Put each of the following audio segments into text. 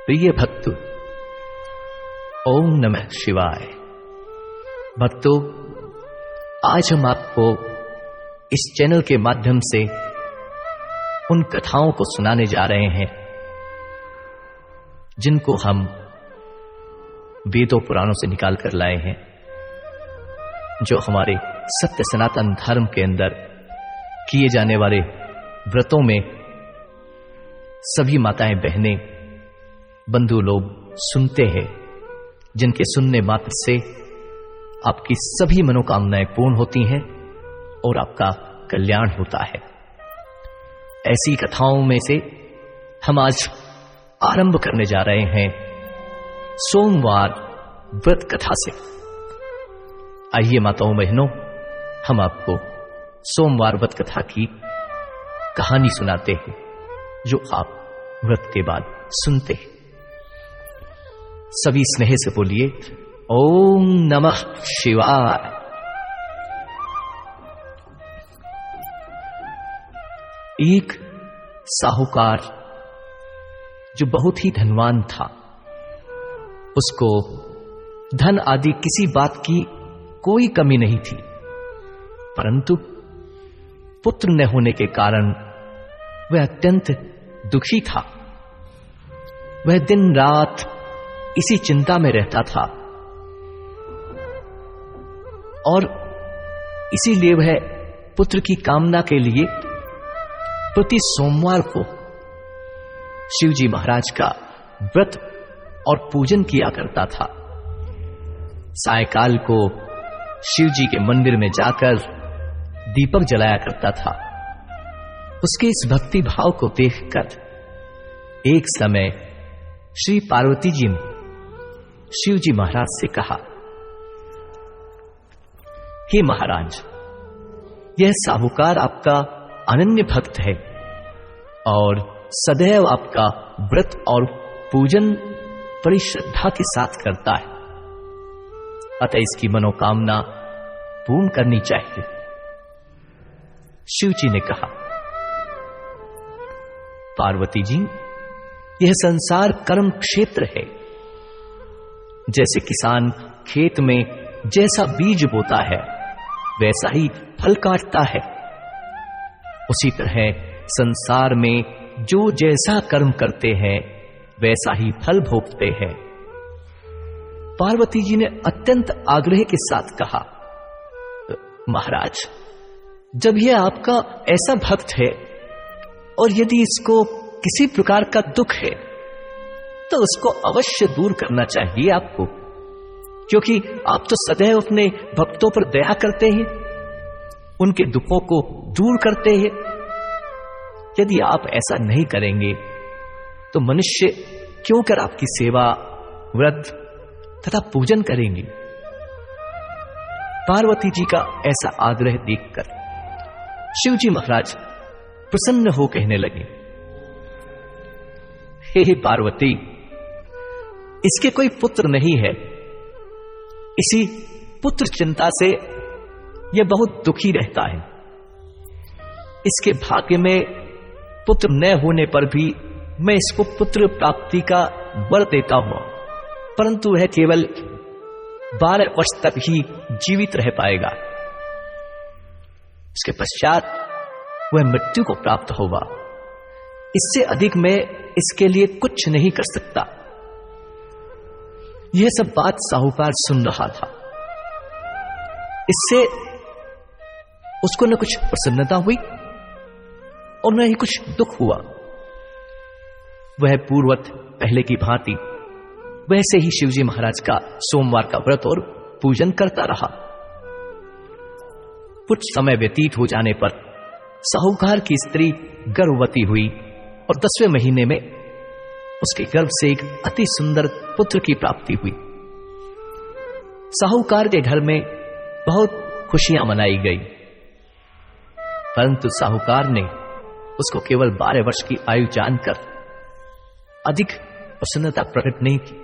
प्रिय भक्तों, ओम नमः शिवाय। भक्तों, आज हम आपको इस चैनल के माध्यम से उन कथाओं को सुनाने जा रहे हैं जिनको हम वेदों पुराणों से निकाल कर लाए हैं, जो हमारे सत्य सनातन धर्म के अंदर किए जाने वाले व्रतों में सभी माताएं बहनें बंधु लोग सुनते हैं, जिनके सुनने मात्र से आपकी सभी मनोकामनाएं पूर्ण होती हैं और आपका कल्याण होता है। ऐसी कथाओं में से हम आज आरंभ करने जा रहे हैं सोमवार व्रत कथा से। आइए माताओं बहनों, हम आपको सोमवार व्रत कथा की कहानी सुनाते हैं, जो आप व्रत के बाद सुनते हैं। सभी स्नेह से बोलिए ओम नमः शिवाय। एक साहूकार जो बहुत ही धनवान था, उसको धन आदि किसी बात की कोई कमी नहीं थी, परंतु पुत्र न होने के कारण वह अत्यंत दुखी था। वह दिन रात इसी चिंता में रहता था और इसीलिए वह पुत्र की कामना के लिए प्रति सोमवार को शिवजी महाराज का व्रत और पूजन किया करता था। सायकाल को शिवजी के मंदिर में जाकर दीपक जलाया करता था। उसके इस भक्ति भाव को देखकर एक समय श्री पार्वती जी ने शिवजी महाराज से कहा, हे महाराज, यह साहूकार आपका अनन्य भक्त है और सदैव आपका व्रत और पूजन बड़ी श्रद्धा के साथ करता है, अतः इसकी मनोकामना पूर्ण करनी चाहिए। शिव जी ने कहा, पार्वती जी, यह संसार कर्म क्षेत्र है। जैसे किसान खेत में जैसा बीज बोता है वैसा ही फल काटता है, उसी तरह संसार में जो जैसा कर्म करते हैं वैसा ही फल भोगते हैं। पार्वती जी ने अत्यंत आग्रह के साथ कहा, महाराज, जब यह आपका ऐसा भक्त है और यदि इसको किसी प्रकार का दुख है तो उसको अवश्य दूर करना चाहिए आपको, क्योंकि आप तो सदैव अपने भक्तों पर दया करते हैं, उनके दुखों को दूर करते हैं। यदि आप ऐसा नहीं करेंगे तो मनुष्य क्यों कर आपकी सेवा, व्रत तथा पूजन करेंगे। पार्वती जी का ऐसा आग्रह देखकर शिवजी महाराज प्रसन्न हो कहने लगे, हे पार्वती, इसके कोई पुत्र नहीं है, इसी पुत्र चिंता से यह बहुत दुखी रहता है। इसके भाग्य में पुत्र न होने पर भी मैं इसको पुत्र प्राप्ति का वर देता हूं, परंतु वह केवल 12 वर्ष तक ही जीवित रह पाएगा। इसके पश्चात वह मृत्यु को प्राप्त होगा। इससे अधिक मैं इसके लिए कुछ नहीं कर सकता। यह सब बात साहूकार सुन रहा था। इससे उसको न कुछ प्रसन्नता हुई और न ही कुछ दुख हुआ। वह पूर्ववत पहले की भांति वैसे ही शिवजी महाराज का सोमवार का व्रत और पूजन करता रहा। कुछ समय व्यतीत हो जाने पर साहूकार की स्त्री गर्भवती हुई और 10वें महीने में उसके गर्भ से एक अति सुंदर पुत्र की प्राप्ति हुई। साहूकार के घर में बहुत खुशियां मनाई गई, परंतु साहूकार ने उसको केवल 12 वर्ष की आयु जानकर अधिक प्रसन्नता प्रकट नहीं की,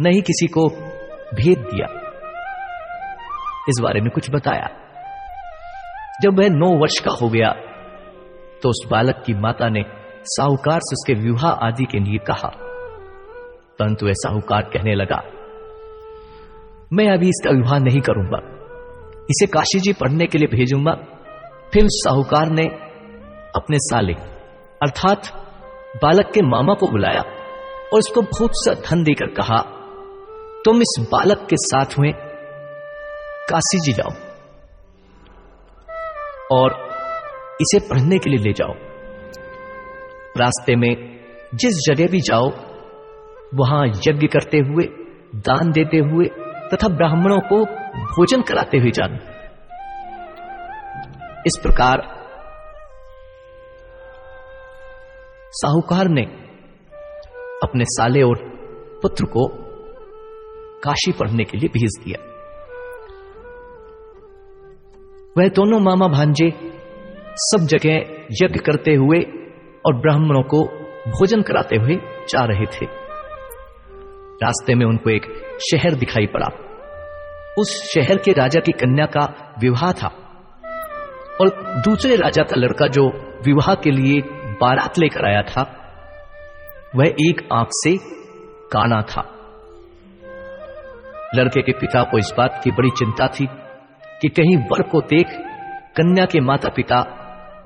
न ही किसी को भेद दिया, इस बारे में कुछ बताया। जब वह 9 वर्ष का हो गया तो उस बालक की माता ने साहूकार से उसके विवाह आदि के लिए कहा। परंतु वह साहूकार कहने लगा, मैं अभी इसका विवाह नहीं करूंगा, इसे काशी जी पढ़ने के लिए भेजूंगा। फिर उस साहूकार ने अपने साले अर्थात बालक के मामा को बुलाया और उसको बहुत सा धन देकर कहा, तुम इस बालक के साथ में काशी जी जाओ और इसे पढ़ने के लिए ले जाओ। रास्ते में जिस जगह भी जाओ वहां यज्ञ करते हुए, दान देते हुए तथा ब्राह्मणों को भोजन कराते हुए जाना। इस प्रकार साहूकार ने अपने साले और पुत्र को काशी पढ़ने के लिए भेज दिया। वह दोनों मामा भांजे सब जगह यज्ञ करते हुए और ब्राह्मणों को भोजन कराते हुए जा रहे थे। रास्ते में उनको एक शहर दिखाई पड़ा। उस शहर के राजा की कन्या का विवाह था और दूसरे राजा का लड़का जो विवाह के लिए बारात लेकर आया था वह एक आंख से काना था। लड़के के पिता को इस बात की बड़ी चिंता थी कि कहीं वर को देख कन्या के माता पिता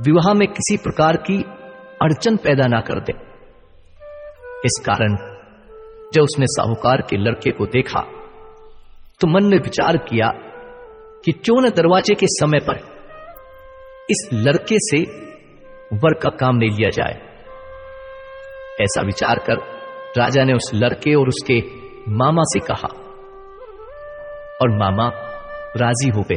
विवाह में किसी प्रकार की अड़चन पैदा ना कर दे। इस कारण जब उसने साहूकार के लड़के को देखा तो मन में विचार किया कि क्यों न दरवाजे के समय पर इस लड़के से वर का काम नहीं लिया जाए। ऐसा विचार कर राजा ने उस लड़के और उसके मामा से कहा और मामा राजी हो गए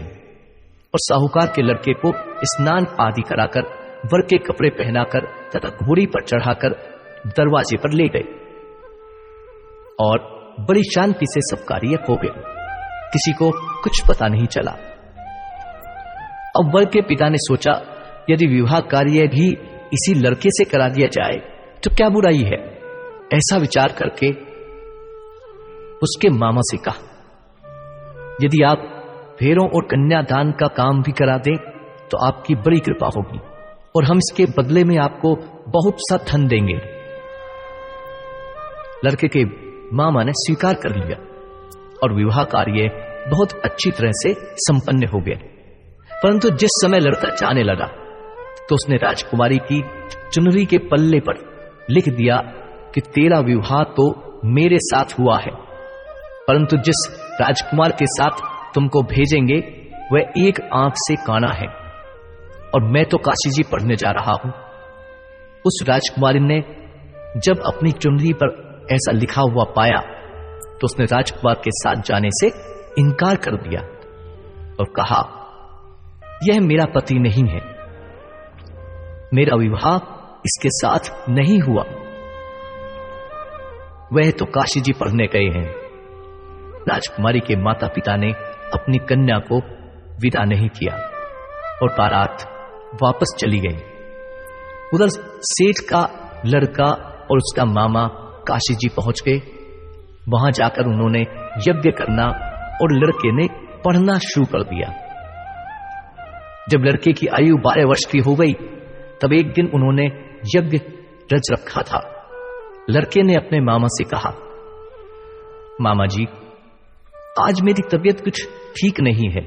और साहूकार के लड़के को स्नान आदि कराकर वर के कपड़े पहनाकर तथा घोड़ी पर चढ़ाकर दरवाजे पर ले गए और बड़ी शांति से सब कार्य हो गए। किसी को कुछ पता नहीं चला। अब वर के पिता ने सोचा यदि विवाह कार्य भी इसी लड़के से करा दिया जाए तो क्या बुराई है। ऐसा विचार करके उसके मामा से कहा, यदि आप फेरों और कन्यादान का काम भी करा दें तो आपकी बड़ी कृपा होगी और हम इसके बदले में आपको बहुत सा धन देंगे। लड़के के मामा ने स्वीकार कर लिया और विवाह कार्य बहुत अच्छी तरह से संपन्न हो गया। परंतु जिस समय लड़का जाने लगा तो उसने राजकुमारी की चुनरी के पल्ले पर लिख दिया कि तेरा विवाह तो मेरे साथ हुआ है, परंतु जिस राजकुमार के साथ तुमको भेजेंगे वह एक आंख से काना है और मैं तो काशी जी पढ़ने जा रहा हूं। उस राजकुमारी ने जब अपनी चुनरी पर ऐसा लिखा हुआ पाया तो उसने राजकुमार के साथ जाने से इनकार कर दिया और कहा, यह मेरा पति नहीं है, मेरा विवाह इसके साथ नहीं हुआ, वह तो काशी जी पढ़ने गए हैं। राजकुमारी के माता पिता ने अपनी कन्या को विदा नहीं किया और बारात वापस चली गई। उधर सेठ का लड़का और उसका मामा काशी जी पहुंच गए। वहां जाकर उन्होंने यज्ञ करना और लड़के ने पढ़ना शुरू कर दिया। जब लड़के की आयु 12 वर्ष की हो गई तब एक दिन उन्होंने यज्ञ रच रखा था। लड़के ने अपने मामा से कहा, मामा जी आज मेरी तबीयत कुछ ठीक नहीं है।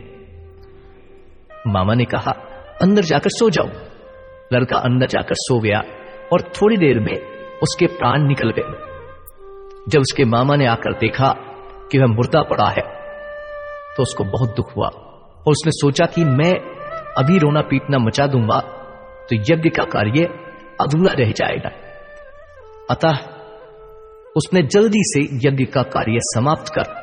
मामा ने कहा, अंदर जाकर सो जाओ। लड़का अंदर जाकर सो गया और थोड़ी देर में उसके प्राण निकल गए। जब उसके मामा ने आकर देखा कि वह मुर्दा पड़ा है तो उसको बहुत दुख हुआ और उसने सोचा कि मैं अभी रोना पीटना मचा दूंगा तो यज्ञ का कार्य अधूरा रह जाएगा। अतः उसने जल्दी से यज्ञ का कार्य समाप्त कर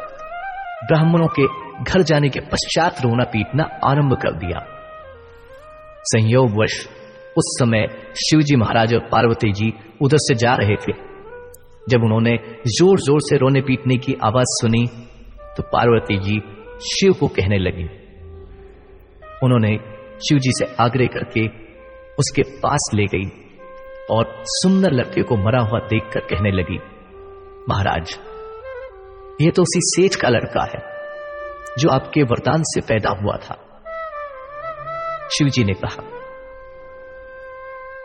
ब्राह्मणों के घर जाने के पश्चात रोना पीटना आरंभ कर दिया। संयोगवश उस समय शिवजी महाराज और पार्वती जी उधर से जा रहे थे। जब उन्होंने जोर जोर से रोने पीटने की आवाज सुनी तो पार्वती जी शिव को कहने लगी। उन्होंने शिव जी से आग्रह करके उसके पास ले गई और सुंदर लड़के को मरा हुआ देखकर कहने लगी, महाराज यह तो उसी सेठ का लड़का है जो आपके वरदान से पैदा हुआ था। शिवजी ने कहा,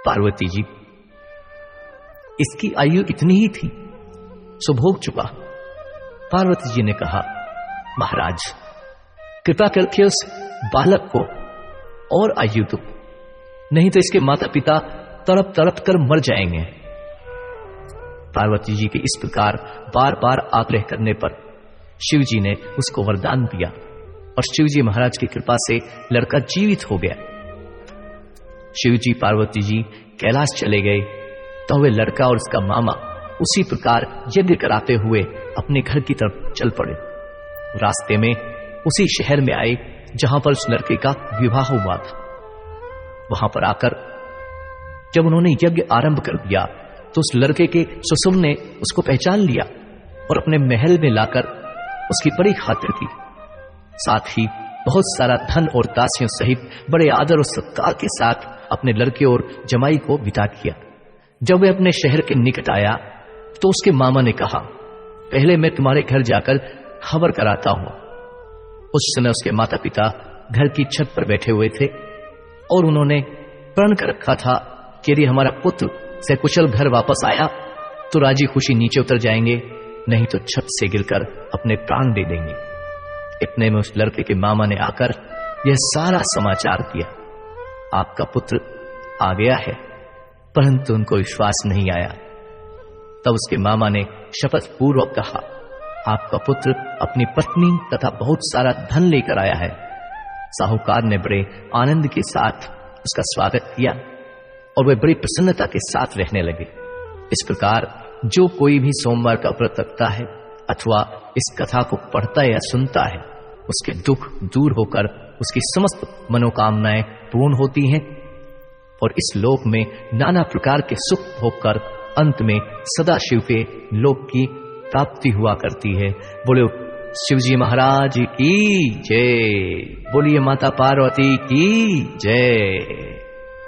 पार्वती जी इसकी आयु इतनी ही थी सो भोग चुका। पार्वती जी ने कहा, महाराज कृपा करके उस बालक को और आयु दो, नहीं तो इसके माता पिता तड़प तड़प कर मर जाएंगे। पार्वती जी के इस प्रकार बार बार आग्रह करने पर शिव जी ने उसको वरदान दिया और शिव जी महाराज की कृपा से लड़का जीवित हो गया। शिव जी पार्वती जी कैलाश चले गए तो वे लड़का और उसका मामा उसी प्रकार यज्ञ कराते हुए अपने घर की तरफ चल पड़े। रास्ते में उसी शहर में आए जहां पर उस लड़के का विवाह हुआ था। वहां पर आकर जब उन्होंने यज्ञ आरंभ कर दिया तो उस लड़के के ससुर ने उसको पहचान लिया और अपने महल में लाकर उसकी बड़ी खातिर की। साथ ही बहुत सारा धन और दासियों सहित बड़े आदर और सत्कार के साथ अपने लड़के और जमाई को विदा किया। जब वे अपने शहर के निकट आया तो उसके मामा ने कहा, पहले मैं तुम्हारे घर जाकर खबर कराता हूं। उस समय उसके माता पिता घर की छत पर बैठे हुए थे और उन्होंने प्रण कर रखा था कि यदि हमारा पुत्र सकुशल घर वापस आया तो राजी खुशी नीचे उतर जाएंगे, नहीं तो छत से गिरकर अपने प्राण दे देंगे। इतने में उस लड़के के मामा ने आकर यह सारा समाचार दिया, आपका पुत्र आ गया है। परंतु उनको विश्वास नहीं आया। तब उसके मामा ने शपथ पूर्वक कहा, आपका पुत्र अपनी पत्नी तथा बहुत सारा धन लेकर आया है। साहूकार ने बड़े आनंद के साथ उसका स्वागत किया और वे बड़ी प्रसन्नता के साथ रहने लगे। इस प्रकार जो कोई भी सोमवार का व्रत रखता है अथवा इस कथा को पढ़ता या सुनता है, उसके दुख दूर होकर उसकी समस्त मनोकामनाएं पूर्ण होती हैं और इस लोक में नाना प्रकार के सुख भोगकर अंत में सदाशिव के लोक की प्राप्ति हुआ करती है। बोले शिवजी महाराज की जय, बोलिए माता पार्वती की जय।